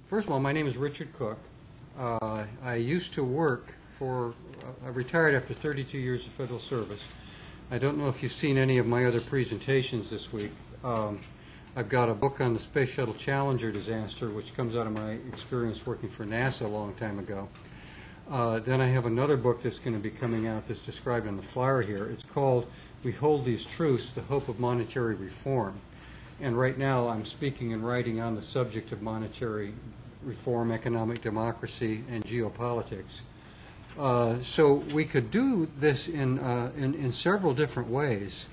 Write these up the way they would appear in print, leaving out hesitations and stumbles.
First of all, my name is Richard Cook. I used to work for, I retired after 32 years of federal service. I don't know if you've seen any of my other presentations this week. I've got a book on the Space Shuttle Challenger disaster, which comes out of my experience working for NASA a long time ago. Then I have another book that's going to be coming out that's described on the flyer here. It's called We Hold These Truths, The Hope of Monetary Reform. And right now I'm speaking and writing on the subject of monetary reform, economic democracy, and geopolitics. So we could do this in several different ways.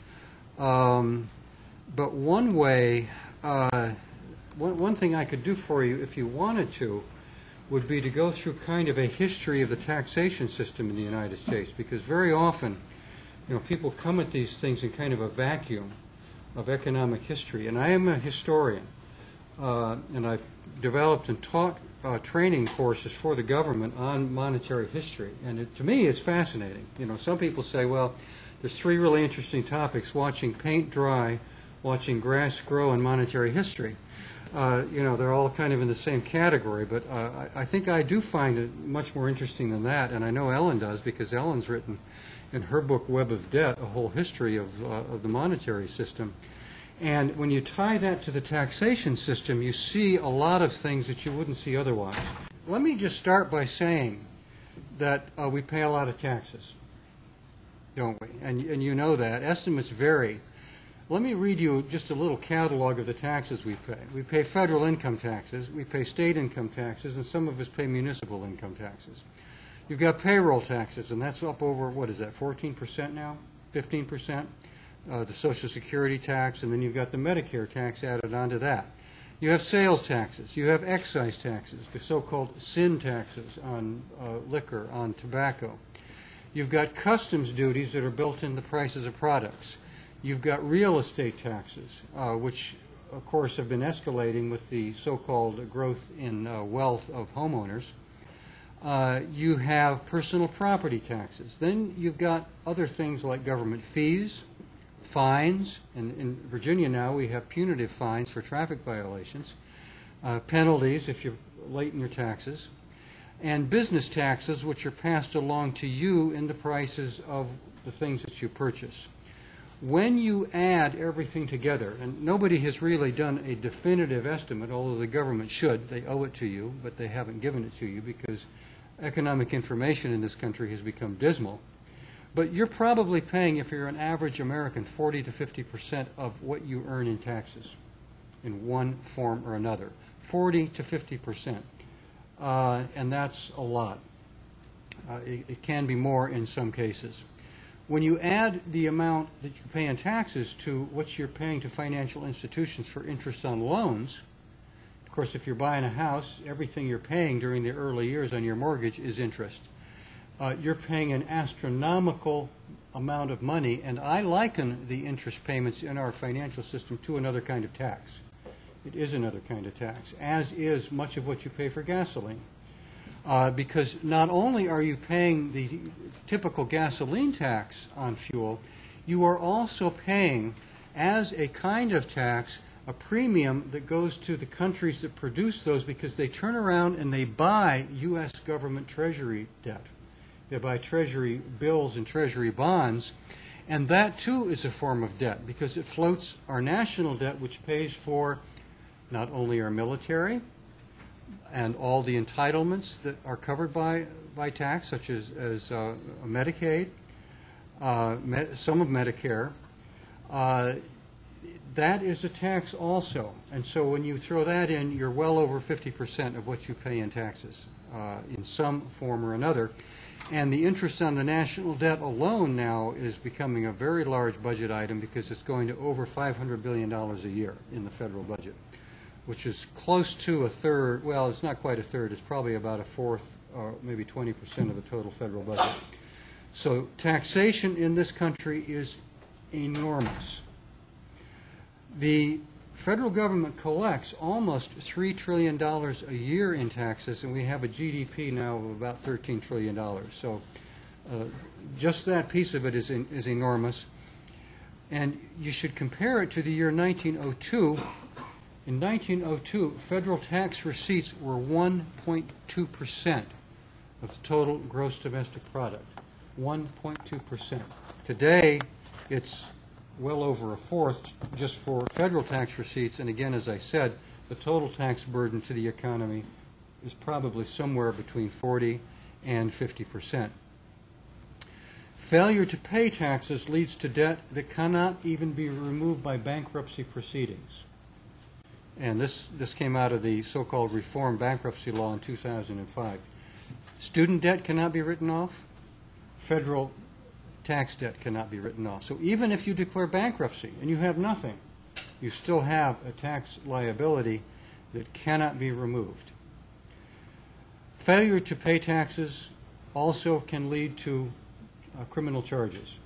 But one way, one thing I could do for you if you wanted to would be to go through kind of a history of the taxation system in the United States, because very often, people come at these things in kind of a vacuum of economic history. And I am a historian, and I've developed and taught training courses for the government on monetary history. And to me, it's fascinating. Some people say, well, there's three really interesting topics: watching paint dry, watching grass grow, and monetary history. They're all kind of in the same category, but I think I do find it much more interesting than that, and I know Ellen does, because Ellen's written in her book Web of Debt a whole history of the monetary system. And when you tie that to the taxation system, you see a lot of things that you wouldn't see otherwise. Let me just start by saying that we pay a lot of taxes, don't we? And you know that. Estimates vary. Let me read you just a little catalog of the taxes we pay. We pay federal income taxes, we pay state income taxes, and some of us pay municipal income taxes. You've got payroll taxes, and that's up over, 14% now? 15%? The Social Security tax, and then you've got the Medicare tax added onto that. You have sales taxes, you have excise taxes, the so-called sin taxes on liquor, on tobacco. You've got customs duties that are built in the prices of products. You've got real estate taxes, which, of course, have been escalating with the so-called growth in wealth of homeowners. You have personal property taxes. Then you've got other things like government fees, fines, and in Virginia now we have punitive fines for traffic violations, penalties if you're late in your taxes, and business taxes, which are passed along to you in the prices of the things that you purchase. When you add everything together, and nobody has really done a definitive estimate, although the government should, they owe it to you, but they haven't given it to you because economic information in this country has become dismal. But you're probably paying, if you're an average American, 40 to 50% of what you earn in taxes in one form or another. 40 to 50%. And that's a lot. It can be more in some cases. When you add the amount that you pay in taxes to what you're paying to financial institutions for interest on loans, of course, if you're buying a house, everything you're paying during the early years on your mortgage is interest. You're paying an astronomical amount of money, and I liken the interest payments in our financial system to another kind of tax. It is another kind of tax, as is much of what you pay for gasoline. Because not only are you paying the typical gasoline tax on fuel, you are also paying, as a kind of tax, a premium that goes to the countries that produce those, because they turn around and they buy U.S. government treasury debt. They buy treasury bills and treasury bonds, and that too is a form of debt, because it floats our national debt, which pays for not only our military and all the entitlements that are covered by tax, such as Medicaid, some of Medicare. That is a tax also. And so when you throw that in, you're well over 50% of what you pay in taxes in some form or another. And the interest on the national debt alone now is becoming a very large budget item, because it's going to over $500 billion a year in the federal budget, which is close to a third. Well, it's not quite a third. It's probably about a fourth, or maybe 20% of the total federal budget. So taxation in this country is enormous. The federal government collects almost $3 trillion a year in taxes, and we have a GDP now of about $13 trillion. So just that piece of it is enormous. And you should compare it to the year 1902, In 1902, federal tax receipts were 1.2% of the total gross domestic product. 1.2%. Today, it's well over a fourth just for federal tax receipts, and again, as I said, the total tax burden to the economy is probably somewhere between 40 and 50%. Failure to pay taxes leads to debt that cannot even be removed by bankruptcy proceedings. And this came out of the so-called reform bankruptcy law in 2005. Student debt cannot be written off. Federal tax debt cannot be written off. So even if you declare bankruptcy and you have nothing, you still have a tax liability that cannot be removed. Failure to pay taxes also can lead to criminal charges.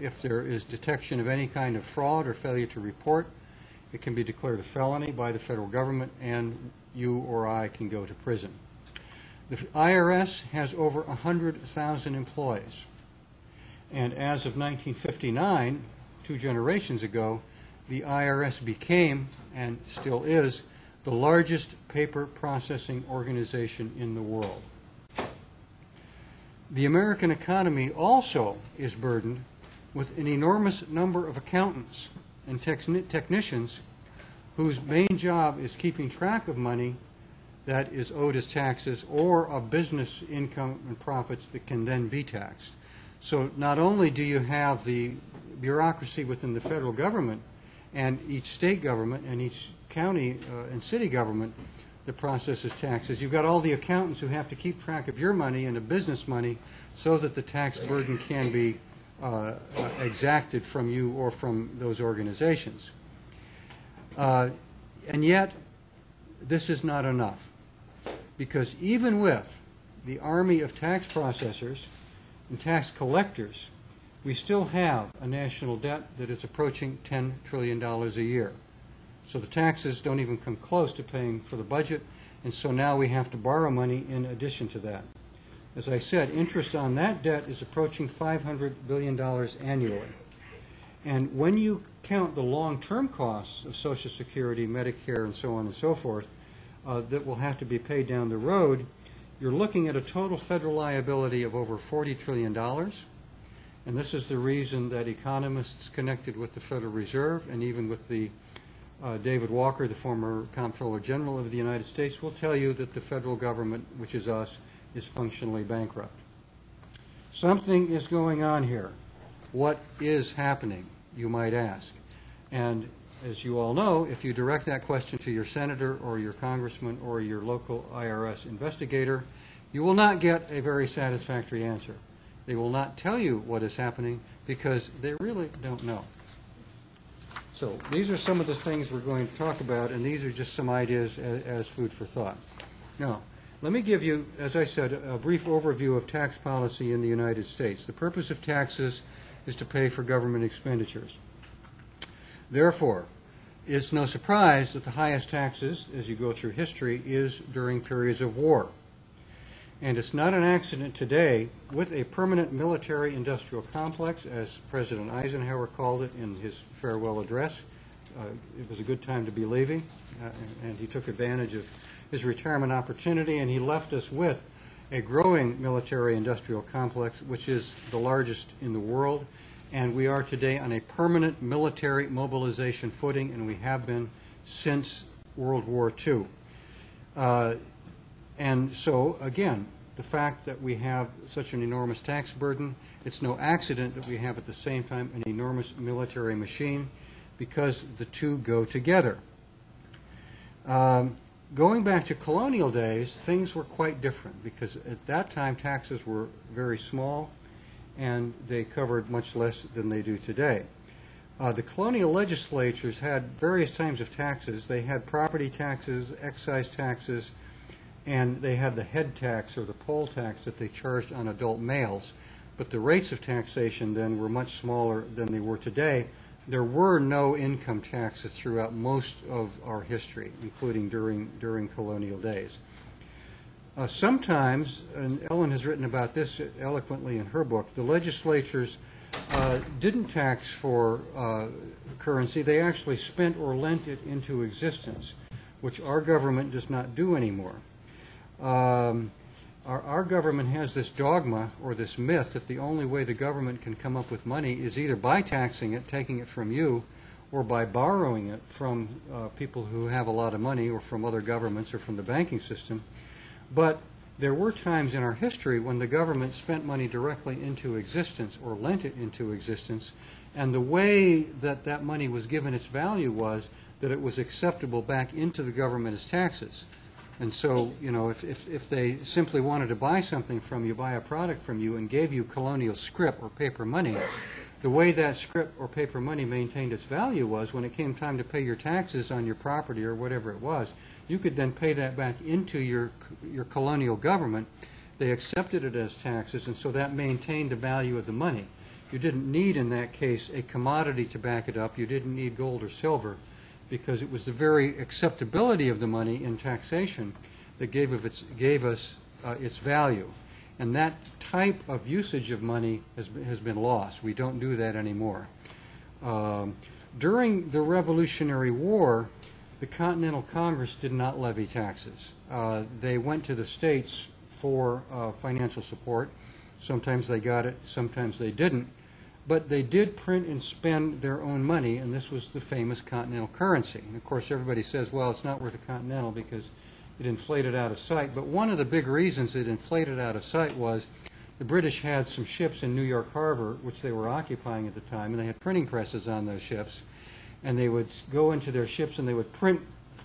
If there is detection of any kind of fraud or failure to report, it can be declared a felony by the federal government, and you or I can go to prison. The IRS has over 100,000 employees, and as of 1959, 2 generations ago, the IRS became, and still is, the largest paper processing organization in the world. The American economy also is burdened with an enormous number of accountants and technicians whose main job is keeping track of money that is owed as taxes or of business income and profits that can then be taxed. So not only do you have the bureaucracy within the federal government and each state government and each county and city government that processes taxes, you've got all the accountants who have to keep track of your money and of business money so that the tax burden can be exacted from you or from those organizations. And yet, this is not enough, because even with the army of tax processors and tax collectors, we still have a national debt that is approaching $10 trillion a year. So the taxes don't even come close to paying for the budget, and so now we have to borrow money in addition to that. As I said, interest on that debt is approaching $500 billion annually. And when you count the long-term costs of Social Security, Medicare, and so on and so forth, that will have to be paid down the road, you're looking at a total federal liability of over $40 trillion. And this is the reason that economists connected with the Federal Reserve and even with the David Walker, the former Comptroller General of the United States, will tell you that the federal government, which is us, is functionally bankrupt. Something is going on here. What is happening, you might ask? And as you all know, if you direct that question to your senator or your congressman or your local IRS investigator, you will not get a very satisfactory answer. They will not tell you what is happening because they really don't know. So these are some of the things we're going to talk about, and these are just some ideas as food for thought. Now, let me give you, as I said, a brief overview of tax policy in the United States. The purpose of taxes is to pay for government expenditures. Therefore, it's no surprise that the highest taxes, as you go through history, is during periods of war. And it's not an accident today, with a permanent military-industrial complex, as President Eisenhower called it in his farewell address. It was a good time to be leaving, and he took advantage of his retirement opportunity, and he left us with a growing military-industrial complex, which is the largest in the world. And we are today on a permanent military mobilization footing, and we have been since World War II. And so, again, the fact that we have such an enormous tax burden, it's no accident that we have at the same time an enormous military machine, because the two go together. Going back to colonial days, things were quite different, because at that time taxes were very small and they covered much less than they do today. The colonial legislatures had various types of taxes. They had property taxes, excise taxes, and they had the head tax or the poll tax that they charged on adult males. But the rates of taxation then were much smaller than they were today. There were no income taxes throughout most of our history, including during colonial days. Sometimes, and Ellen has written about this eloquently in her book, the legislatures didn't tax for currency, they actually spent or lent it into existence, which our government does not do anymore. Our government has this dogma or this myth that the only way the government can come up with money is either by taxing it, taking it from you, or by borrowing it from people who have a lot of money, or from other governments, or from the banking system. But there were times in our history when the government spent money directly into existence or lent it into existence, and the way that that money was given its value was that it was acceptable back into the government as taxes. And so, you know, if they simply wanted to buy something from you, buy a product from you, and gave you colonial scrip or paper money, the way that scrip or paper money maintained its value was when it came time to pay your taxes on your property or whatever it was, you could then pay that back into your colonial government. They accepted it as taxes, and so that maintained the value of the money. You didn't need, in that case, a commodity to back it up. You didn't need gold or silver, because it was the very acceptability of the money in taxation that gave us its value. And that type of usage of money has been lost. We don't do that anymore. During the Revolutionary War, the Continental Congress did not levy taxes. They went to the states for financial support. Sometimes they got it, sometimes they didn't. But they did print and spend their own money, and this was the famous Continental Currency. And of course, everybody says, well, it's not worth a Continental because it inflated out of sight. But one of the big reasons it inflated out of sight was the British had some ships in New York Harbor, which they were occupying at the time, and they had printing presses on those ships. And they would go into their ships and they would print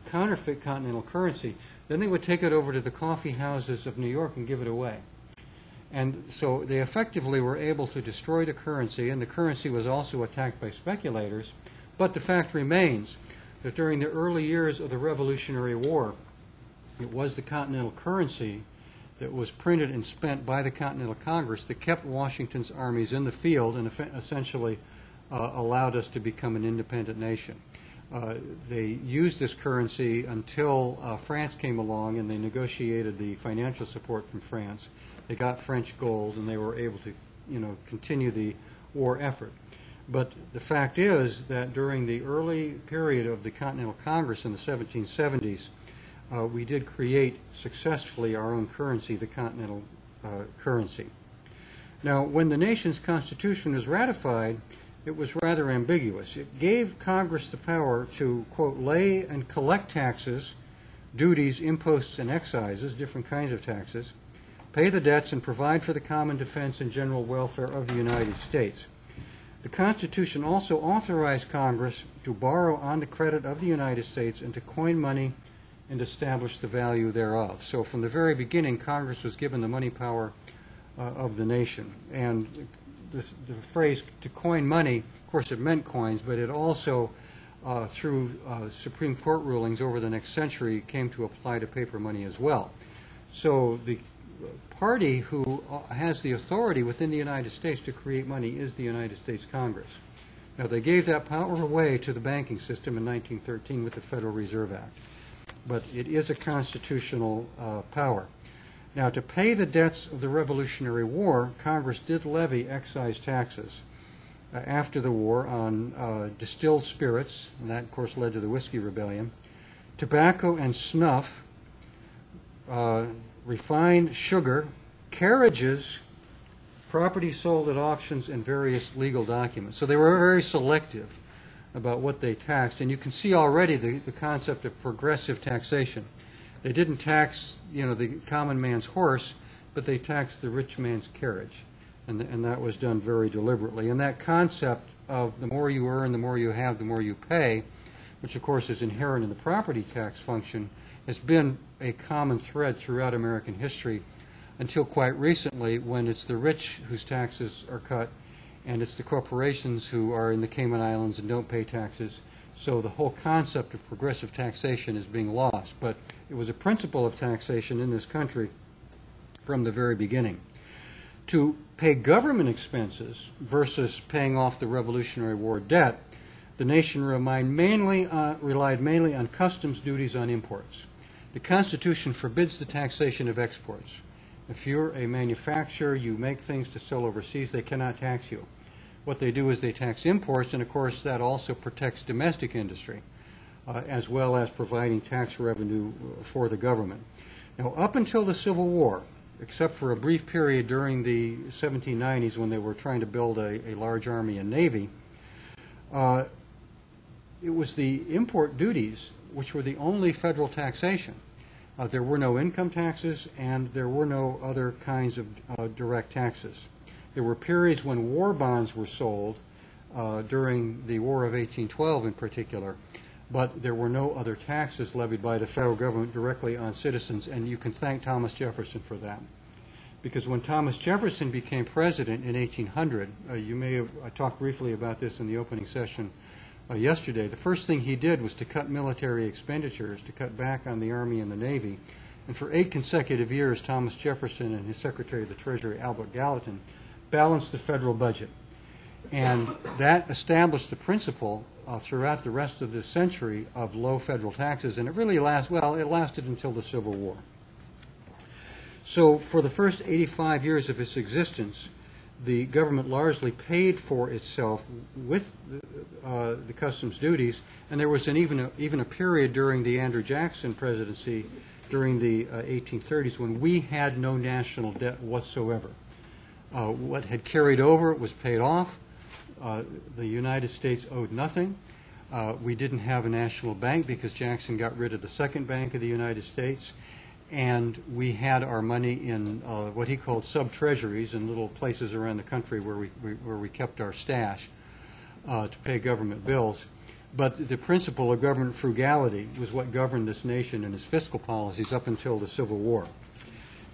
counterfeit Continental Currency. Then they would take it over to the coffee houses of New York and give it away. And so they effectively were able to destroy the currency, and the currency was also attacked by speculators. But the fact remains that during the early years of the Revolutionary War, it was the Continental Currency that was printed and spent by the Continental Congress that kept Washington's armies in the field and essentially allowed us to become an independent nation. They used this currency until France came along and they negotiated the financial support from France. They got French gold, and they were able to, continue the war effort. But the fact is that during the early period of the Continental Congress in the 1770s, we did create successfully our own currency, the Continental Currency. Now, when the nation's Constitution was ratified, it was rather ambiguous. It gave Congress the power to, quote, lay and collect taxes, duties, imposts, and excises, different kinds of taxes, pay the debts, and provide for the common defense and general welfare of the United States. The Constitution also authorized Congress to borrow on the credit of the United States and to coin money and establish the value thereof. So from the very beginning, Congress was given the money power of the nation. And the phrase to coin money, of course it meant coins, but it also, through Supreme Court rulings over the next century, came to apply to paper money as well. So the party who has the authority within the United States to create money is the United States Congress. Now, they gave that power away to the banking system in 1913 with the Federal Reserve Act. But it is a constitutional power. Now, to pay the debts of the Revolutionary War, Congress did levy excise taxes after the war on distilled spirits, and that, of course, led to the Whiskey Rebellion, tobacco and snuff, refined sugar, carriages, property sold at auctions, and various legal documents. So they were very selective about what they taxed. And you can see already the concept of progressive taxation. They didn't tax, the common man's horse, but they taxed the rich man's carriage. And that was done very deliberately. And that concept of the more you earn, the more you have, the more you pay, which of course is inherent in the property tax function, has been a common thread throughout American history until quite recently, when it's the rich whose taxes are cut and it's the corporations who are in the Cayman Islands and don't pay taxes. So the whole concept of progressive taxation is being lost. But it was a principle of taxation in this country from the very beginning. To pay government expenses versus paying off the Revolutionary War debt, the nation relied mainly on customs duties on imports. The Constitution forbids the taxation of exports. If you're a manufacturer, you make things to sell overseas, they cannot tax you. what they do is they tax imports, and of course that also protects domestic industry, as well as providing tax revenue for the government. Now, up until the Civil War, except for a brief period during the 1790s when they were trying to build a large army and navy, it was the import duties which were the only federal taxation. There were no income taxes, and there were no other kinds of direct taxes. There were periods when war bonds were sold, during the War of 1812 in particular, but there were no other taxes levied by the federal government directly on citizens, and you can thank Thomas Jefferson for that. Because when Thomas Jefferson became president in 1800, you may have talked briefly about this in the opening session yesterday, the first thing he did was to cut military expenditures, to cut back on the Army and the Navy. And for 8 consecutive years, Thomas Jefferson and his Secretary of the Treasury, Albert Gallatin, balanced the federal budget. And that established the principle throughout the rest of this century of low federal taxes, and it really lasted until the Civil War. So for the first 85 years of its existence, the government largely paid for itself with the customs duties, and there was even a period during the Andrew Jackson presidency during the 1830s when we had no national debt whatsoever. What had carried over was paid off. The United States owed nothing. We didn't have a national bank because Jackson got rid of the second bank of the United States. And we had our money in what he called sub-treasuries in little places around the country where we kept our stash to pay government bills. But the principle of government frugality was what governed this nation and its fiscal policies up until the Civil War.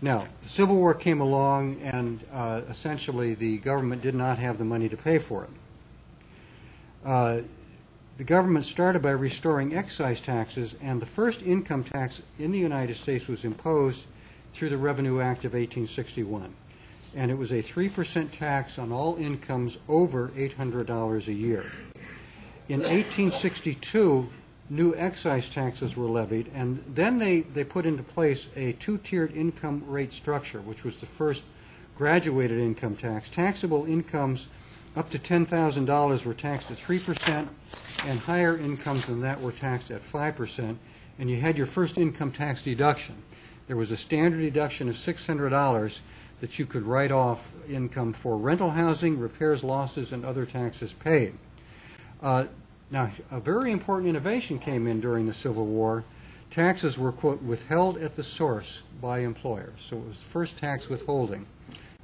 Now, the Civil War came along, and essentially the government did not have the money to pay for it. The government started by restoring excise taxes, and the first income tax in the United States was imposed through the Revenue Act of 1861. And it was a 3% tax on all incomes over $800 a year. In 1862, new excise taxes were levied, and then they put into place a two-tiered income rate structure, which was the first graduated income tax. Taxable incomes up to $10,000 were taxed at 3%, and higher incomes than that were taxed at 5%, and you had your first income tax deduction. There was a standard deduction of $600 that you could write off income for rental housing, repairs, losses, and other taxes paid. Now, a very important innovation came in during the Civil War. Taxes were, quote, withheld at the source by employers. So it was the first tax withholding,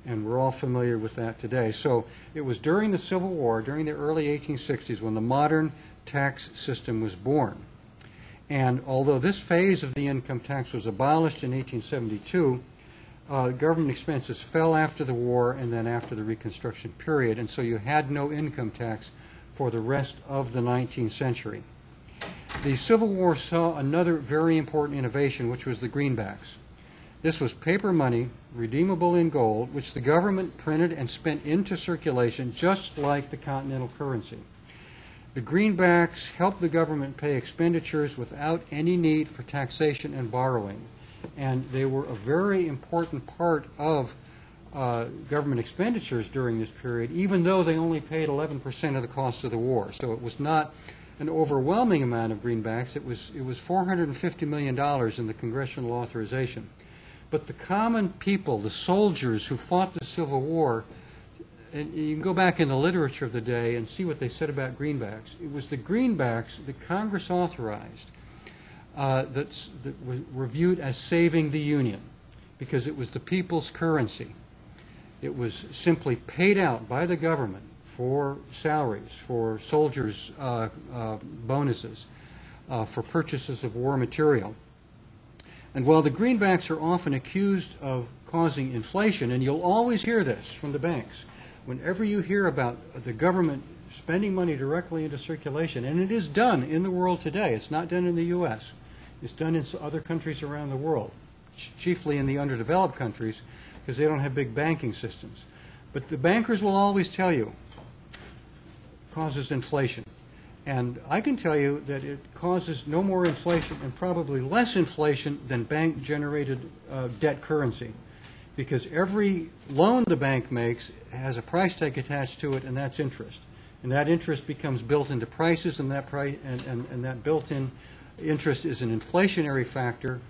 and we're all familiar with that today. So it was during the Civil War, during the early 1860s, when the modern tax system was born. And although this phase of the income tax was abolished in 1872, government expenses fell after the war and then after the Reconstruction period, and so you had no income tax for the rest of the 19th century. The Civil War saw another very important innovation, which was the greenbacks. This was paper money, redeemable in gold, which the government printed and spent into circulation just like the Continental Currency. The greenbacks helped the government pay expenditures without any need for taxation and borrowing, and they were a very important part of government expenditures during this period, even though they only paid 11% of the cost of the war. So it was not an overwhelming amount of greenbacks. It was $450 million in the congressional authorization. But the common people, the soldiers who fought the Civil War, and you can go back in the literature of the day and see what they said about greenbacks. It was the greenbacks that Congress authorized that were viewed as saving the Union, because it was the people's currency. It was simply paid out by the government for salaries, for soldiers' bonuses, for purchases of war material. And while the greenbacks are often accused of causing inflation, and you'll always hear this from the banks, whenever you hear about the government spending money directly into circulation, and it is done in the world today. It's not done in the U.S. It's done in other countries around the world, chiefly in the underdeveloped countries, because they don't have big banking systems. But the bankers will always tell you it causes inflation. And I can tell you that it causes no more inflation and probably less inflation than bank-generated debt currency. because every loan the bank makes has a price tag attached to it, and that's interest. And that interest becomes built into prices, and that built-in interest is an inflationary factor.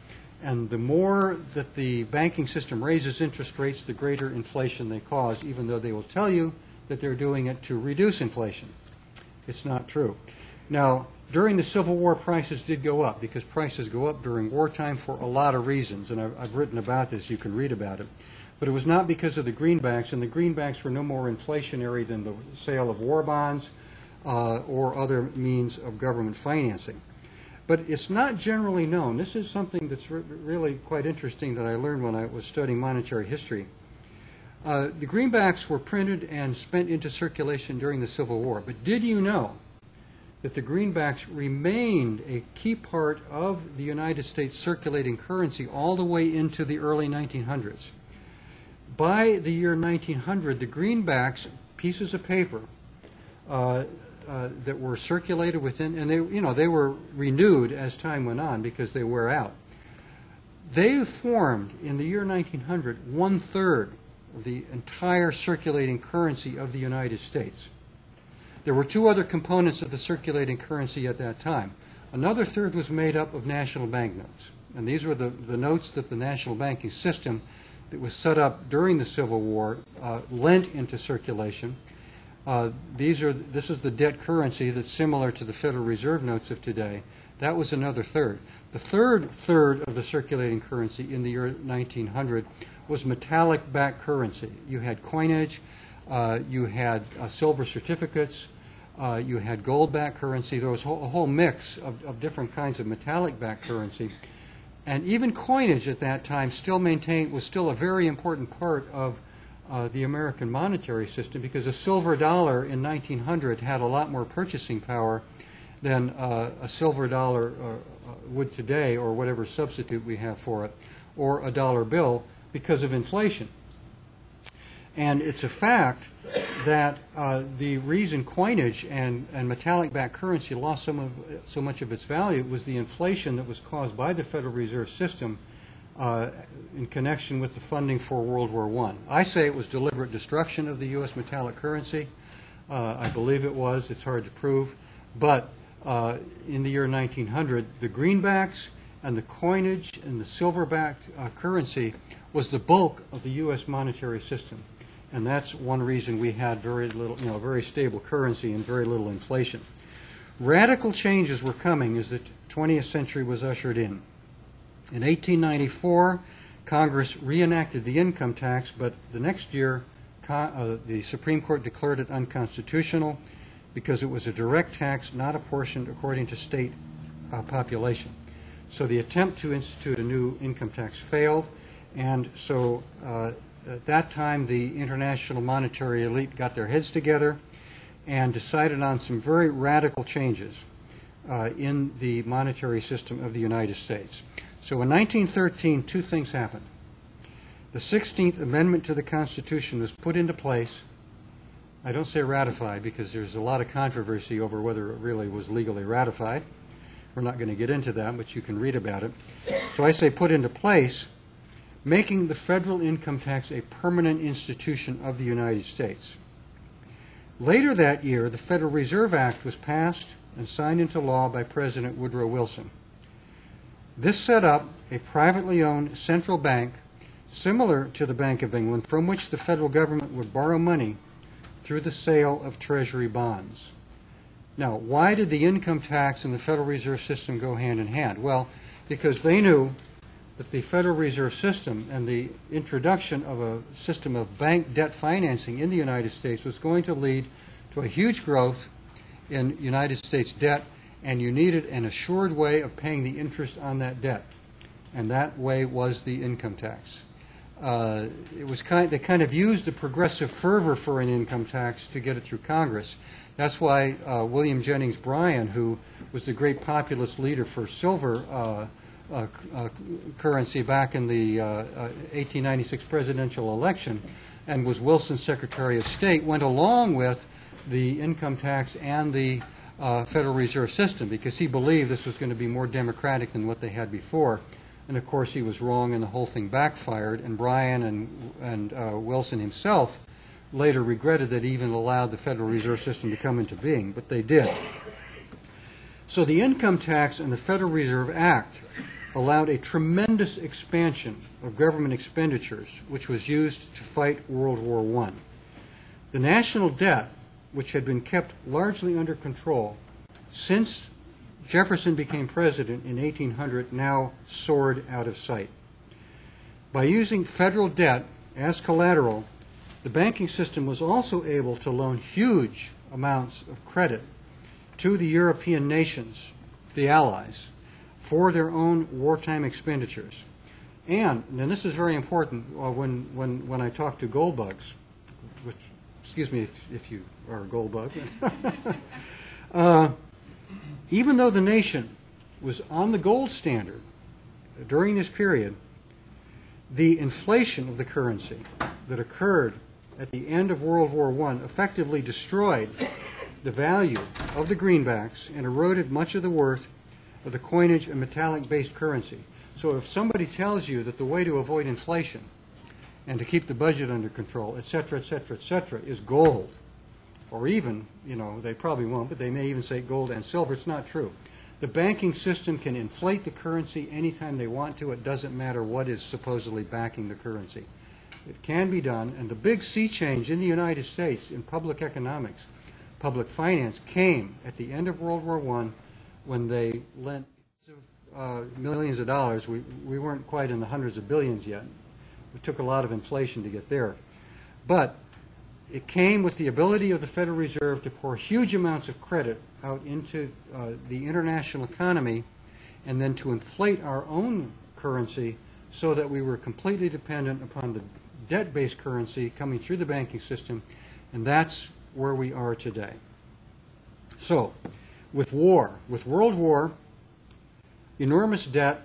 And the more that the banking system raises interest rates, the greater inflation they cause, even though they will tell you that they're doing it to reduce inflation. It's not true. Now, during the Civil War, prices did go up, because prices go up during wartime for a lot of reasons, and I've written about this. You can read about it. But it was not because of the greenbacks, and the greenbacks were no more inflationary than the sale of war bonds or other means of government financing. But it's not generally known. This is something that's really quite interesting that I learned when I was studying monetary history. The greenbacks were printed and spent into circulation during the Civil War. But did you know that the greenbacks remained a key part of the United States circulating currency all the way into the early 1900s? By the year 1900, the greenbacks, pieces of paper that were circulated within, and they were renewed as time went on because they wear out. They formed in the year 1900 1/3 of the entire circulating currency of the United States. There were two other components of the circulating currency at that time. Another third was made up of national banknotes, and these were the notes that the national banking system that was set up during the Civil War lent into circulation. This is the debt currency that's similar to the Federal Reserve notes of today. That was another third. The third of the circulating currency in the year 1900 was metallic-backed currency. You had coinage, you had silver certificates, you had gold-backed currency. There was a whole mix of different kinds of metallic-backed currency. And even coinage at that time was still a very important part of the American monetary system, because a silver dollar in 1900 had a lot more purchasing power than a silver dollar would today, or whatever substitute we have for it, or a dollar bill, because of inflation. And it's a fact that the reason coinage and metallic-backed currency lost so much of its value was the inflation that was caused by the Federal Reserve System in connection with the funding for World War I. I say it was deliberate destruction of the U.S. metallic currency. I believe it was. It's hard to prove. But in the year 1900, the greenbacks and the coinage and the silver-backed currency was the bulk of the U.S. monetary system. And that's one reason we had very little, very stable currency and very little inflation. Radical changes were coming as the 20th century was ushered in. In 1894, Congress reenacted the income tax, but the next year, the Supreme Court declared it unconstitutional because it was a direct tax, not apportioned according to state population. So the attempt to institute a new income tax failed, and so at that time, the international monetary elite got their heads together and decided on some very radical changes in the monetary system of the United States. So in 1913, two things happened. The 16th Amendment to the Constitution was put into place. I don't say ratified because there's a lot of controversy over whether it really was legally ratified. We're not going to get into that, but you can read about it. So I say put into place, making the federal income tax a permanent institution of the United States. Later that year, the Federal Reserve Act was passed and signed into law by President Woodrow Wilson. This set up a privately owned central bank similar to the Bank of England, from which the federal government would borrow money through the sale of Treasury Bonds. Now, why did the income tax and the Federal Reserve System go hand in hand? Well, because they knew that the Federal Reserve System and the introduction of a system of bank debt financing in the United States was going to lead to a huge growth in United States debt, and you needed an assured way of paying the interest on that debt. And that way was the income tax. They kind of used the progressive fervor for an income tax to get it through Congress. That's why William Jennings Bryan, who was the great populist leader for silver currency back in the 1896 presidential election, and was Wilson's Secretary of State, went along with the income tax and the Federal Reserve System because he believed this was going to be more democratic than what they had before. And of course he was wrong and the whole thing backfired, and Bryan and Wilson himself later regretted that he even allowed the Federal Reserve System to come into being, but they did. So the Income Tax and the Federal Reserve Act allowed a tremendous expansion of government expenditures, which was used to fight World War I. The national debt, which had been kept largely under control since Jefferson became president in 1800, now soared out of sight. By using federal debt as collateral, the banking system was also able to loan huge amounts of credit to the European nations, the Allies, for their own wartime expenditures. And this is very important when I talk to gold bugs, which, excuse me if you are a gold bug. Even though the nation was on the gold standard during this period, the inflation of the currency that occurred at the end of World War I effectively destroyed the value of the greenbacks and eroded much of the worth of the coinage and metallic-based currency. So if somebody tells you that the way to avoid inflation and to keep the budget under control, et cetera, is gold, or even, they probably won't, but they may even say gold and silver, it's not true. The banking system can inflate the currency anytime they want to. It doesn't matter what is supposedly backing the currency. It can be done, and the big sea change in the United States in public economics, public finance, came at the end of World War I when they lent millions of dollars. We weren't quite in the hundreds of billions yet. It took a lot of inflation to get there. But it came with the ability of the Federal Reserve to pour huge amounts of credit out into the international economy and then to inflate our own currency so that we were completely dependent upon the debt-based currency coming through the banking system, and that's where we are today. So, with World War, enormous debt,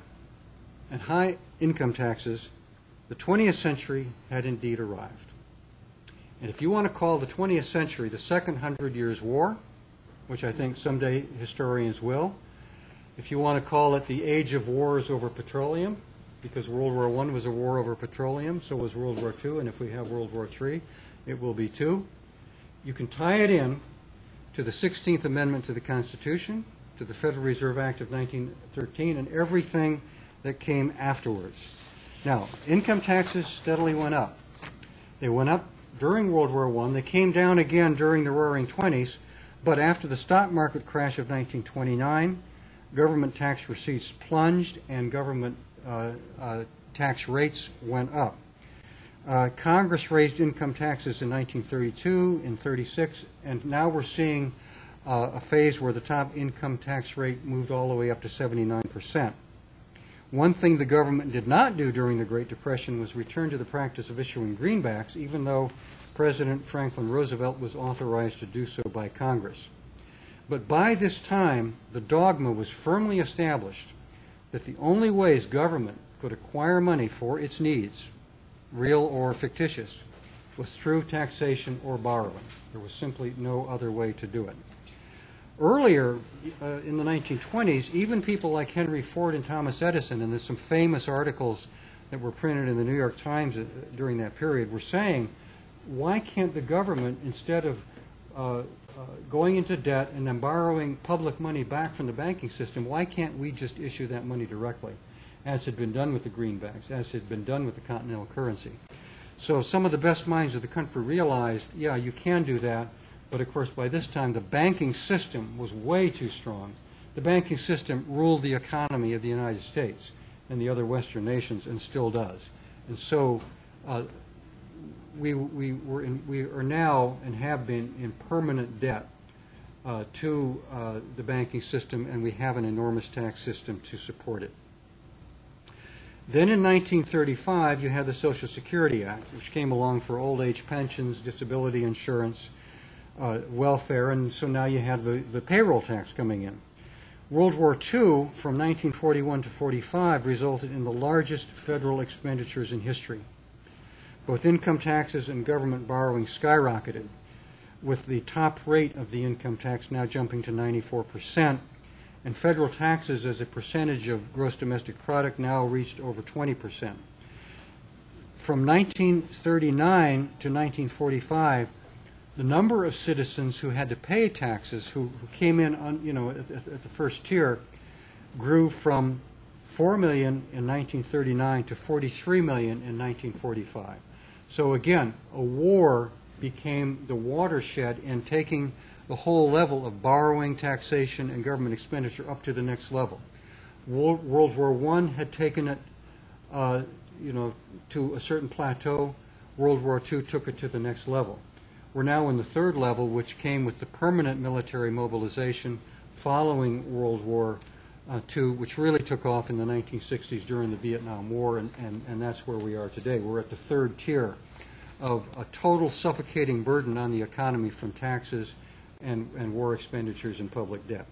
and high income taxes, the 20th century had indeed arrived. And if you want to call the 20th century the Second Hundred Years' War, which I think someday historians will, if you want to call it the age of wars over petroleum, because World War I was a war over petroleum, so was World War II, and if we have World War III, it will be too. You can tie it in to the 16th Amendment to the Constitution, to the Federal Reserve Act of 1913, and everything that came afterwards. Now, income taxes steadily went up. They went up during World War I. They came down again during the Roaring '20s, but after the stock market crash of 1929, government tax receipts plunged and government tax rates went up. Congress raised income taxes in 1932, in 36, and now we're seeing a phase where the top income tax rate moved all the way up to 79%. One thing the government did not do during the Great Depression was return to the practice of issuing greenbacks, even though President Franklin Roosevelt was authorized to do so by Congress. But by this time, the dogma was firmly established that the only ways government could acquire money for its needs, real or fictitious, was through taxation or borrowing. There was simply no other way to do it. Earlier, in the 1920s, even people like Henry Ford and Thomas Edison, and there's some famous articles that were printed in the New York Times during that period, were saying, why can't the government, instead of going into debt and then borrowing public money back from the banking system, why can't we just issue that money directly, as had been done with the greenbacks, as had been done with the Continental Currency? So some of the best minds of the country realized, yeah, you can do that. But of course, by this time, the banking system was way too strong. The banking system ruled the economy of the United States and the other Western nations, and still does. And so we are now and have been in permanent debt to the banking system, and we have an enormous tax system to support it. Then in 1935, you had the Social Security Act, which came along for old age pensions, disability insurance, welfare, and so now you have the payroll tax coming in. World War II, from 1941 to 45, resulted in the largest federal expenditures in history. Both income taxes and government borrowing skyrocketed, with the top rate of the income tax now jumping to 94%, and federal taxes as a percentage of gross domestic product now reached over 20%. From 1939 to 1945, the number of citizens who had to pay taxes, who came in on, at the first tier, grew from 4 million in 1939 to 43 million in 1945. So again, a war became the watershed in taking the whole level of borrowing, taxation, and government expenditure up to the next level. World War I had taken it, to a certain plateau. World War II took it to the next level. We're now in the third level, which came with the permanent military mobilization following World War II, which really took off in the 1960s during the Vietnam War, and that's where we are today. We're at the third tier of a total suffocating burden on the economy from taxes and war expenditures and public debt.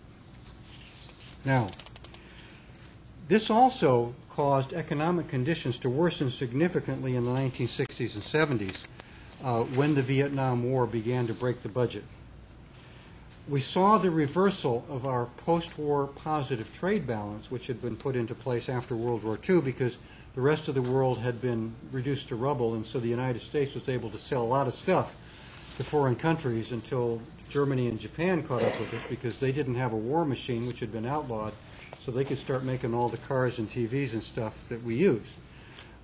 Now, this also caused economic conditions to worsen significantly in the 1960s and 70s when the Vietnam War began to break the budget. We saw the reversal of our post-war positive trade balance, which had been put into place after World War II because the rest of the world had been reduced to rubble, and so the United States was able to sell a lot of stuff to foreign countries until Germany and Japan caught up with us because they didn't have a war machine, which had been outlawed, so they could start making all the cars and TVs and stuff that we use.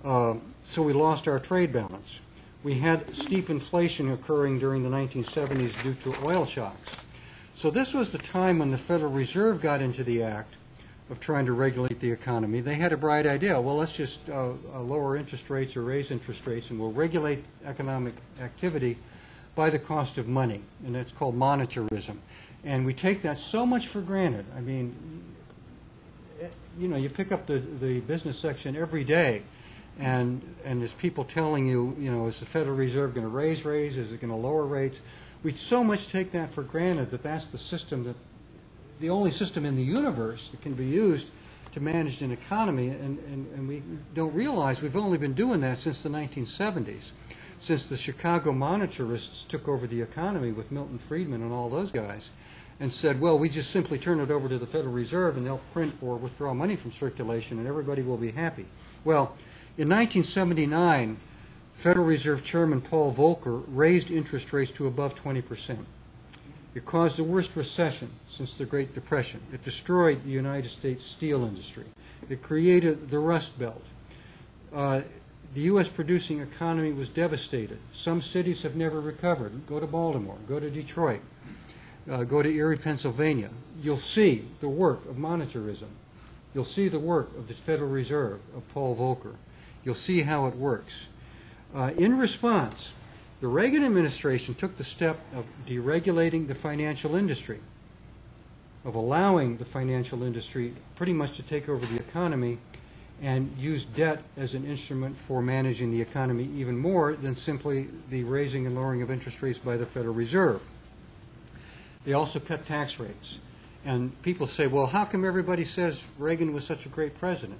So we lost our trade balance. We had steep inflation occurring during the 1970s due to oil shocks. So this was the time when the Federal Reserve got into the act of trying to regulate the economy. They had a bright idea. Well, let's just lower interest rates or raise interest rates, and we'll regulate economic activity by the cost of money, and that's called monetarism. And we take that so much for granted. I mean, you pick up the business section every day, and there's people telling you, is the Federal Reserve going to raise rates? Is it going to lower rates? We so much take that for granted that that's the system, the only system in the universe that can be used to manage an economy, and we don't realize we've only been doing that since the 1970s, since the Chicago monetarists took over the economy with Milton Friedman and all those guys, and said, well, we just simply turn it over to the Federal Reserve and they'll print or withdraw money from circulation and everybody will be happy. Well, in 1979, Federal Reserve Chairman Paul Volcker raised interest rates to above 20%. It caused the worst recession since the Great Depression. It destroyed the United States steel industry. It created the Rust Belt. The U.S. producing economy was devastated. Some cities have never recovered. Go to Baltimore. Go to Detroit. Go to Erie, Pennsylvania. You'll see the work of monetarism. You'll see the work of the Federal Reserve, of Paul Volcker. You'll see how it works. In response, the Reagan administration took the step of deregulating the financial industry, of allowing the financial industry pretty much to take over the economy and use debt as an instrument for managing the economy even more than simply the raising and lowering of interest rates by the Federal Reserve. They also cut tax rates. And people say, well, how come everybody says Reagan was such a great president?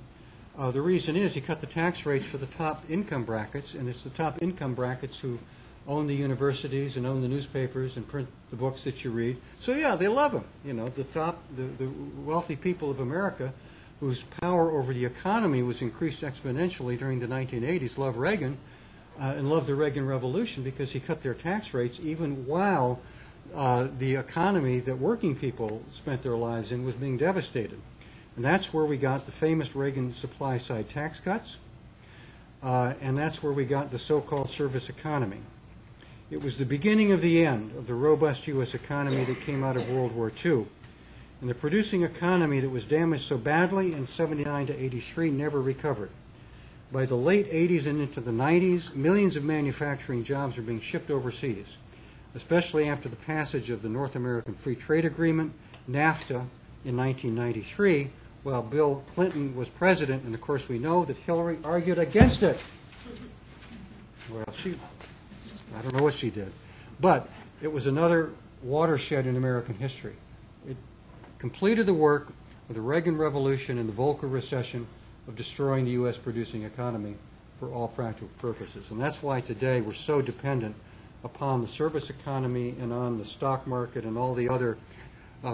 The reason is he cut the tax rates for the top income brackets, and it's the top income brackets who own the universities and own the newspapers and print the books that you read. So yeah, they love him. The wealthy people of America, whose power over the economy was increased exponentially during the 1980s, love Reagan and love the Reagan Revolution because he cut their tax rates even while the economy that working people spent their lives in was being devastated. And that's where we got the famous Reagan supply-side tax cuts, and that's where we got the so-called service economy. It was the beginning of the end of the robust U.S. economy that came out of World War II. And the producing economy that was damaged so badly in 79 to 83 never recovered. By the late 80s and into the 90s, millions of manufacturing jobs are being shipped overseas, especially after the passage of the North American Free Trade Agreement, NAFTA, in 1993, while Bill Clinton was president, and of course we know that Hillary argued against it. Well, I don't know what she did. But it was another watershed in American history. It completed the work of the Reagan Revolution and the Volcker recession of destroying the U.S. producing economy for all practical purposes. And that's why today we're so dependent upon the service economy and on the stock market and all the other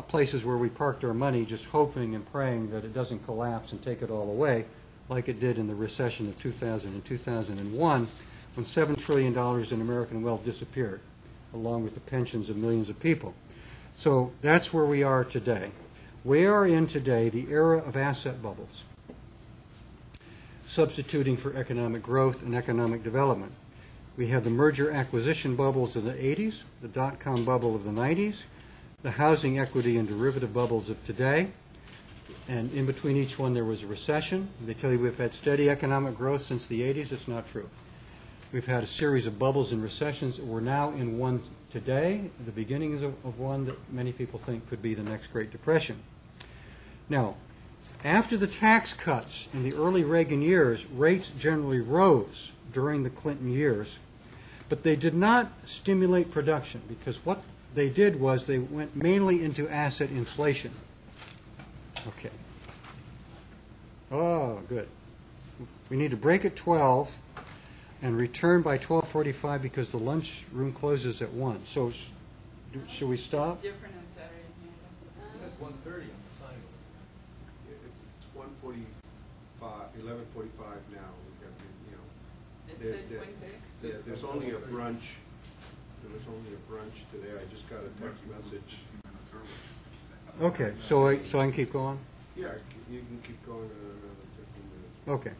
places where we parked our money just hoping and praying that it doesn't collapse and take it all away, like it did in the recession of 2000 and 2001, when $7 trillion in American wealth disappeared, along with the pensions of millions of people. So that's where we are today. We are in today the era of asset bubbles, substituting for economic growth and economic development. We have the merger acquisition bubbles of the 80s, the dot-com bubble of the 90s, the housing equity and derivative bubbles of today, and in between each one there was a recession. They tell you we've had steady economic growth since the 80s. It's not true. We've had a series of bubbles and recessions. We're now in one today, the beginnings of one that many people think could be the next Great Depression. Now, after the tax cuts in the early Reagan years, rates generally rose during the Clinton years, but they did not stimulate production, because what they did was they went mainly into asset inflation. Okay. Oh, good. We need to break at 12 and return by 12:45 because the lunchroom closes at 1. So should we stop? Different on Saturday. It says 1:30 on the sign. It's 11:45 now. We've got, It said 1:30? yeah, there's only a brunch. There was only a brunch today. I just got a text message. Okay, so I can keep going? Yeah, you can keep going another 15 minutes. Okay.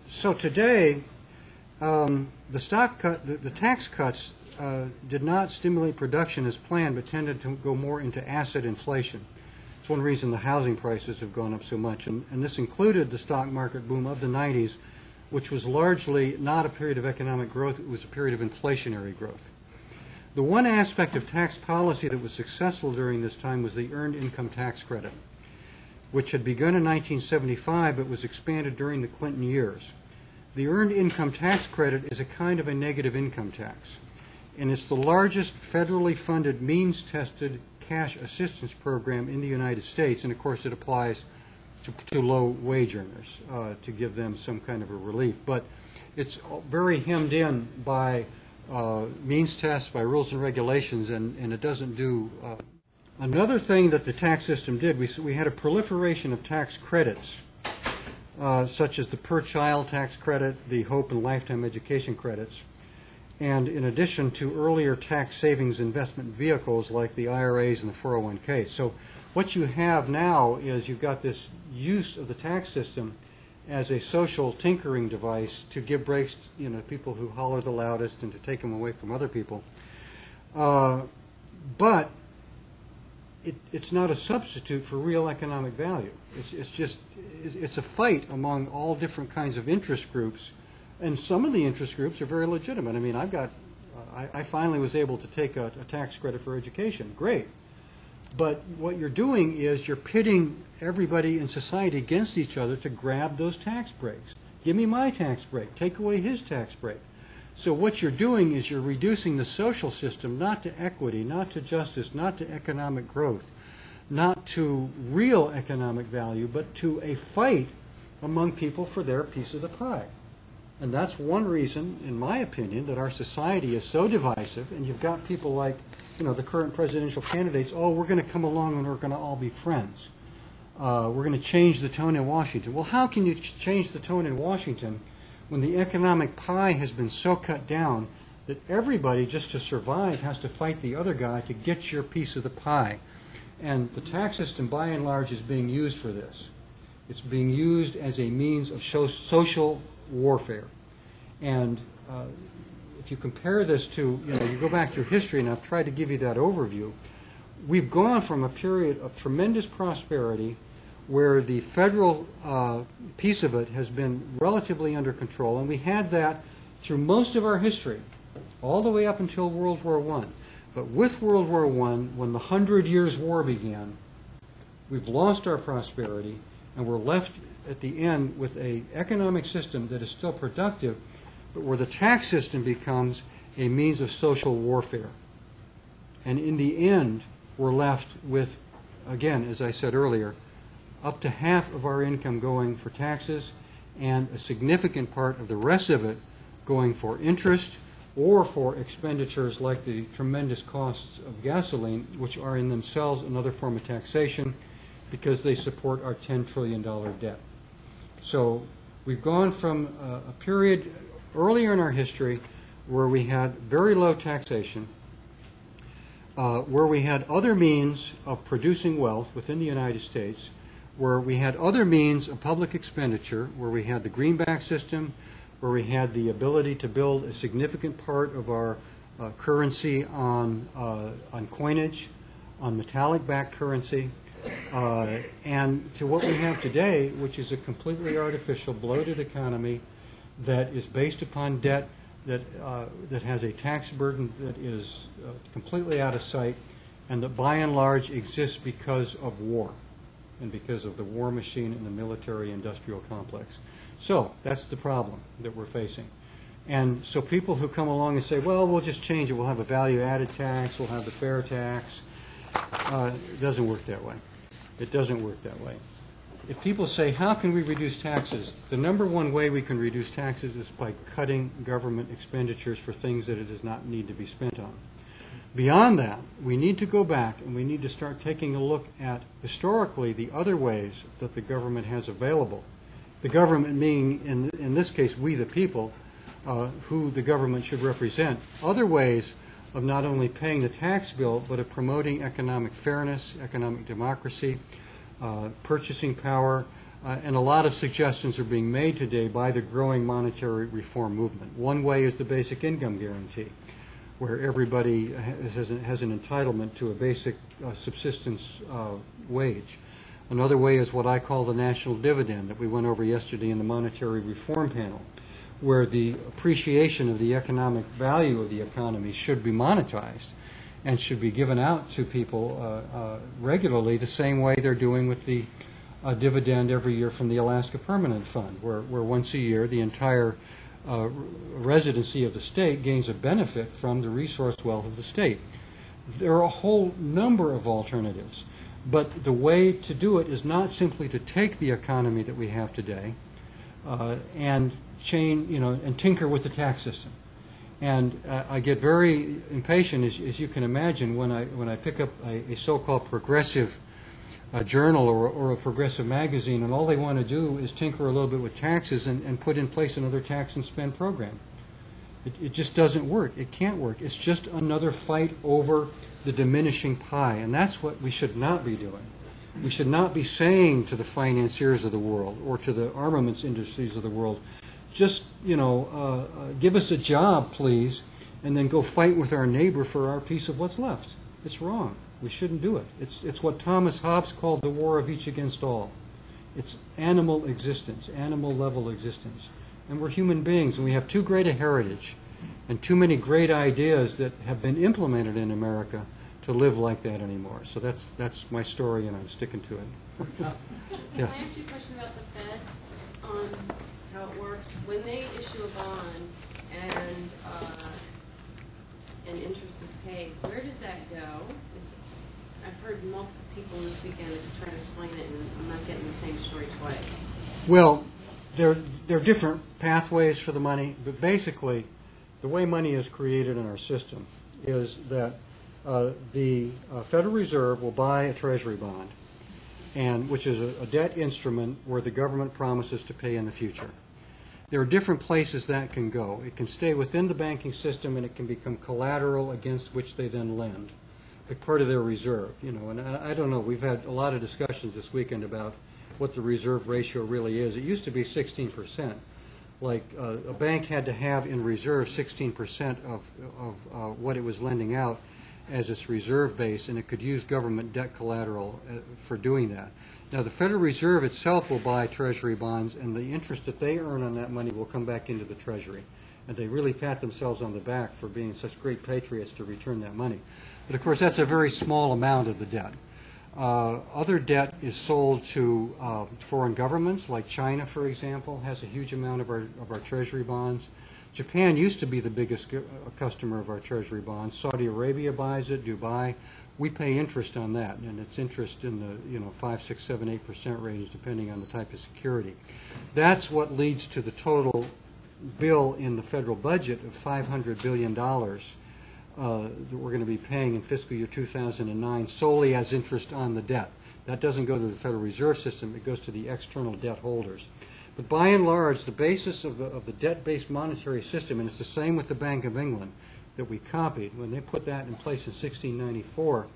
So today, the tax cuts did not stimulate production as planned, but tended to go more into asset inflation. It's one reason the housing prices have gone up so much, and this included the stock market boom of the 90s, which was largely not a period of economic growth. It was a period of inflationary growth. The one aspect of tax policy that was successful during this time was the Earned Income Tax Credit, which had begun in 1975 but was expanded during the Clinton years. The Earned Income Tax Credit is a kind of a negative income tax, and it's the largest federally funded means-tested cash assistance program in the United States, and of course it applies to low-wage earners to give them some kind of a relief. But it's very hemmed in by means tests, by rules and regulations, and it doesn't do. Another thing that the tax system did, we had a proliferation of tax credits, such as the per-child tax credit, the Hope and Lifetime Education credits, and in addition to earlier tax savings investment vehicles like the IRAs and the 401ks. So what you have now is you've got this use of the tax system as a social tinkering device to give breaks, to people who holler the loudest and to take them away from other people. But it's not a substitute for real economic value. It's a fight among all different kinds of interest groups, and some of the interest groups are very legitimate. I mean, I finally was able to take a tax credit for education. Great. But what you're doing is you're pitting everybody in society against each other to grab those tax breaks. Give me my tax break. Take away his tax break. So what you're doing is you're reducing the social system not to equity, not to justice, not to economic growth, not to real economic value, but to a fight among people for their piece of the pie. And that's one reason, in my opinion, that our society is so divisive, and you've got people like, the current presidential candidates, we're going to come along and we're going to all be friends. We're going to change the tone in Washington. Well, how can you change the tone in Washington when the economic pie has been so cut down that everybody, just to survive, has to fight the other guy to get your piece of the pie? And the tax system, by and large, is being used for this. It's being used as a means of social warfare. And if you compare this to, you go back through history, and I've tried to give you that overview, we've gone from a period of tremendous prosperity where the federal piece of it has been relatively under control, and we had that through most of our history, all the way up until World War I. But with World War I, when the 100 Years' War began, we've lost our prosperity, and we're left at the end with an economic system that is still productive, but where the tax system becomes a means of social warfare. And in the end, we're left with, again, as I said earlier, up to half of our income going for taxes and a significant part of the rest of it going for interest, or for expenditures like the tremendous costs of gasoline, which are in themselves another form of taxation because they support our $10 trillion debt. So we've gone from a period earlier in our history where we had very low taxation, where we had other means of producing wealth within the United States, where we had other means of public expenditure, where we had the greenback system, where we had the ability to build a significant part of our currency on coinage, on metallic-backed currency, and to what we have today, which is a completely artificial, bloated economy that is based upon debt, that has a tax burden that is completely out of sight, and that by and large exists because of war and because of the war machine and the military-industrial complex. So that's the problem that we're facing. And so people who come along and say, well, we'll just change it, we'll have a value-added tax, we'll have the fair tax, it doesn't work that way. It doesn't work that way. If people say, how can we reduce taxes? The number one way we can reduce taxes is by cutting government expenditures for things that it does not need to be spent on. Beyond that, we need to go back and we need to start taking a look at, historically, the other ways that the government has available. The government meaning, in this case, we the people, who the government should represent. Other ways of not only paying the tax bill, but of promoting economic fairness, economic democracy, purchasing power, and a lot of suggestions are being made today by the growing monetary reform movement. One way is the basic income guarantee, where everybody has an entitlement to a basic subsistence wage. Another way is what I call the national dividend that we went over yesterday in the monetary reform panel, where the appreciation of the economic value of the economy should be monetized and should be given out to people regularly, the same way they're doing with the dividend every year from the Alaska Permanent Fund, where once a year the entire residency of the state gains a benefit from the resource wealth of the state. There are a whole number of alternatives, but the way to do it is not simply to take the economy that we have today and change, and tinker with the tax system. And I get very impatient, as you can imagine, when I pick up a so-called progressive journal or a progressive magazine, and all they want to do is tinker a little bit with taxes and put in place another tax and spend program. It just doesn't work. It can't work. It's just another fight over the diminishing pie, and that's what we should not be doing. We should not be saying to the financiers of the world or to the armaments industries of the world, just, give us a job, please, and then go fight with our neighbor for our piece of what's left. It's wrong. We shouldn't do it. It's what Thomas Hobbes called the war of each against all. It's animal existence, animal level existence. And we're human beings, and we have too great a heritage and too many great ideas that have been implemented in America to live like that anymore. So that's my story, and I'm sticking to it. Can Yes. I ask you a question about the Fed, on how it works? When they issue a bond and interest is paid, where does that go? I've heard multiple people this weekend trying to explain it, and I'm not getting the same story twice. Well, there are different pathways for the money, but basically the way money is created in our system is that the Federal Reserve will buy a Treasury bond, and which is a debt instrument where the government promises to pay in the future. There are different places that can go. It can stay within the banking system, and it can become collateral against which they then lend, like part of their reserve. And I don't know. We've had a lot of discussions this weekend about what the reserve ratio really is. It used to be 16%. Like a bank had to have in reserve 16% of what it was lending out as its reserve base, and it could use government debt collateral for doing that. Now, the Federal Reserve itself will buy Treasury bonds, and the interest that they earn on that money will come back into the Treasury. And they really pat themselves on the back for being such great patriots to return that money. But, of course, that's a very small amount of the debt. Other debt is sold to foreign governments, like China, for example, has a huge amount of our Treasury bonds. Japan used to be the biggest customer of our Treasury bonds. Saudi Arabia buys it, Dubai. We pay interest on that, and it's interest in the 5, 6, 7, 8% range, depending on the type of security. That's what leads to the total bill in the federal budget of $500 billion that we're going to be paying in fiscal year 2009 solely as interest on the debt. That doesn't go to the Federal Reserve System. It goes to the external debt holders. But by and large, the basis of the debt-based monetary system, and it's the same with the Bank of England that we copied, when they put that in place in 1694,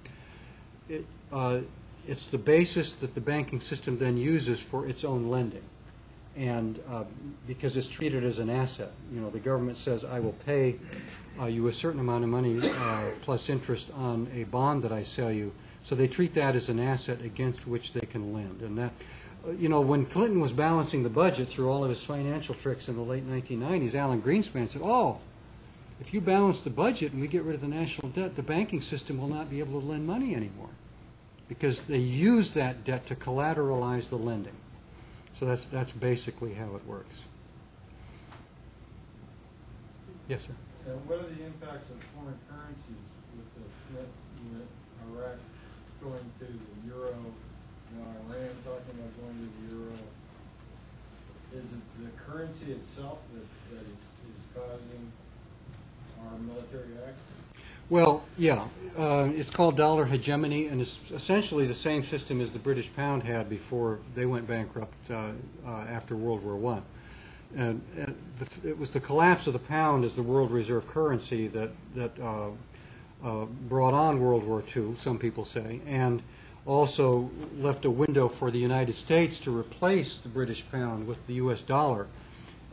it's the basis that the banking system then uses for its own lending. And because it's treated as an asset. You know, the government says, I will pay you a certain amount of money plus interest on a bond that I sell you. So they treat that as an asset against which they can lend. And that, you know, when Clinton was balancing the budget through all of his financial tricks in the late 1990s, Alan Greenspan said, oh, if you balance the budget and we get rid of the national debt, the banking system will not be able to lend money anymore because they use that debt to collateralize the lending. So that's basically how it works. Yes, sir. What are the impacts of foreign currencies with the Iraq going to the euro, Iran talking about going to the euro? Is it the currency itself that is causing our military act? Well, yeah. It's called dollar hegemony, and it's essentially the same system as the British pound had before they went bankrupt after World War I. And it was the collapse of the pound as the world reserve currency that brought on World War II, some people say, and also left a window for the United States to replace the British pound with the U.S. dollar.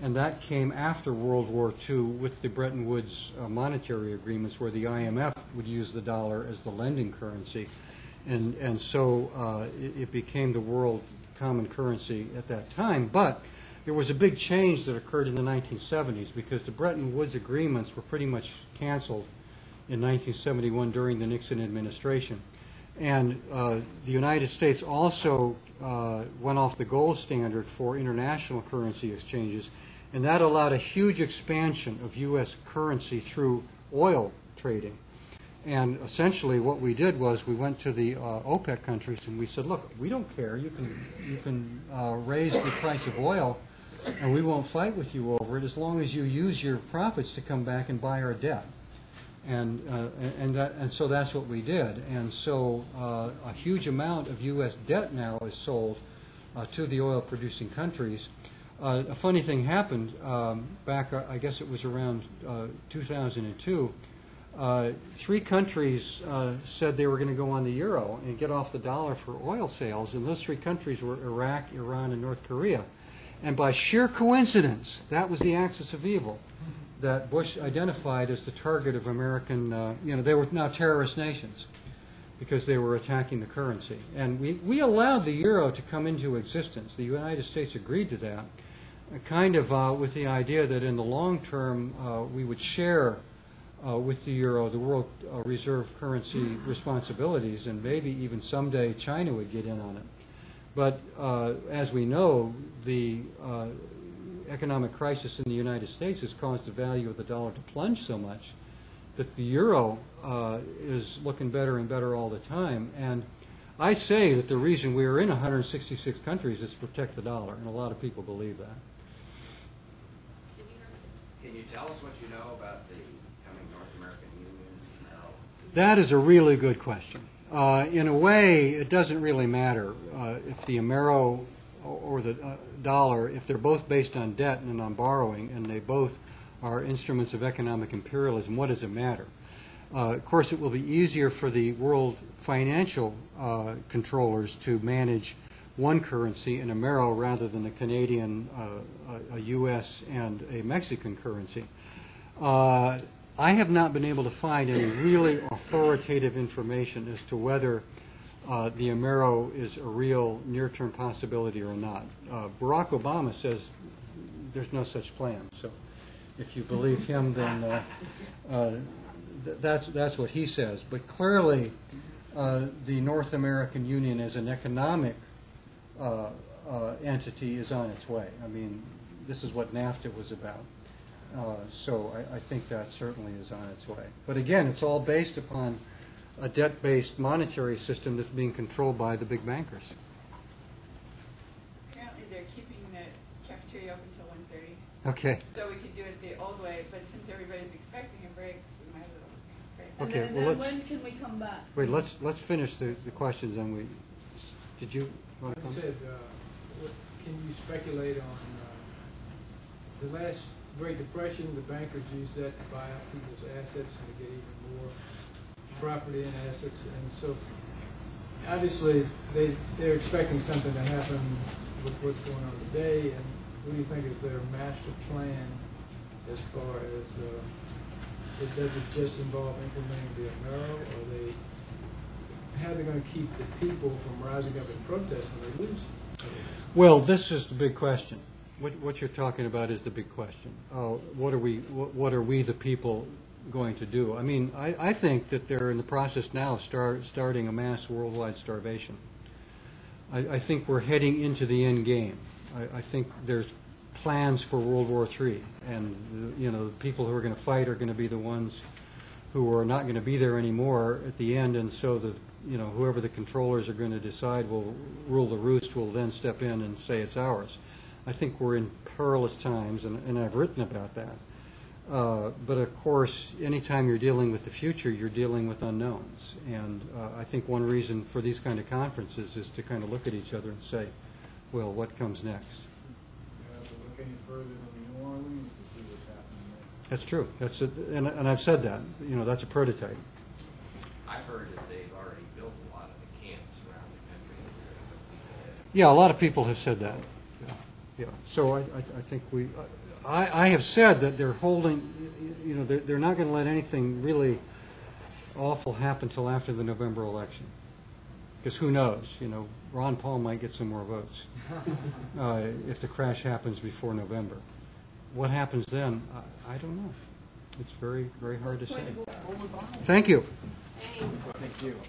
And that came after World War II with the Bretton Woods monetary agreements where the IMF would use the dollar as the lending currency. And so it became the world common currency at that time. But there was a big change that occurred in the 1970s because the Bretton Woods agreements were pretty much canceled in 1971 during the Nixon administration. And the United States also went off the gold standard for international currency exchanges, and that allowed a huge expansion of U.S. currency through oil trading. And essentially what we did was we went to the OPEC countries and we said, look, we don't care. You can raise the price of oil and we won't fight with you over it as long as you use your profits to come back and buy our debt. And so that's what we did. And so a huge amount of U.S. debt now is sold to the oil-producing countries. A funny thing happened back, I guess it was around 2002. 3 countries said they were going to go on the euro and get off the dollar for oil sales, and those 3 countries were Iraq, Iran, and North Korea. And by sheer coincidence, that was the axis of evil that Bush identified as the target of American, they were now terrorist nations because they were attacking the currency. And we allowed the euro to come into existence. The United States agreed to that, kind of with the idea that in the long term we would share with the euro the world reserve currency responsibilities, and maybe even someday China would get in on it. But as we know, the economic crisis in the United States has caused the value of the dollar to plunge so much that the euro is looking better and better all the time. And I say that the reason we are in 166 countries is to protect the dollar, and a lot of people believe that. Can you tell us what you know about the coming North American Union, Merrill? That is a really good question. In a way, it doesn't really matter if the Amero or the dollar, if they're both based on debt and on borrowing, and they both are instruments of economic imperialism. What does it matter? Of course, it will be easier for the world financial controllers to manage one currency in Amero rather than a Canadian, a U.S., and a Mexican currency. I have not been able to find any really authoritative information as to whether the Amero is a real near-term possibility or not. Barack Obama says there's no such plan. So if you believe him, then that's what he says. But clearly, the North American Union as an economic entity is on its way. I mean, this is what NAFTA was about. So I think that certainly is on its way. But again, it's all based upon a debt-based monetary system that's being controlled by the big bankers. Apparently they're keeping the cafeteria open until 1:30. Okay. So we could Okay, And well, then let's, when can we come back? wait, let's finish the questions, and did you want to I come? said, can you speculate on the last Great Depression? The bankers used that to buy out people's assets and to get even more property and assets. And so, obviously, they're expecting something to happen with what's going on today. And what do you think is their master plan as far as does it just involve implementing the Amero, or how are they going to keep the people from rising up in protest when they lose? Well, this is the big question. What you're talking about is the big question. What are we the people going to do? I mean, I think that they're in the process now of starting a mass worldwide starvation. I think we're heading into the end game. I think there's plans for World War III, and the people who are going to fight are going to be the ones who are not going to be there anymore at the end, and so whoever the controllers are going to decide will rule the roost will then step in and say it's ours. I think we're in perilous times, and I've written about that. But of course, anytime you're dealing with the future, you're dealing with unknowns. And I think one reason for these kind of conferences is to kind of look at each other and say, well, what comes next? You have to look any further than New Orleans to see what's happening there. That's true. That's and I've said that. That's a prototype. I've heard that they've already built a lot of the camps around the country. Yeah, a lot of people have said that. Yeah. So I think I have said that they're holding, they're not going to let anything really awful happen until after the November election. Because who knows? Ron Paul might get some more votes if the crash happens before November. What happens then? I don't know. It's very, very hard to say. Thank you. Thanks. Thank you.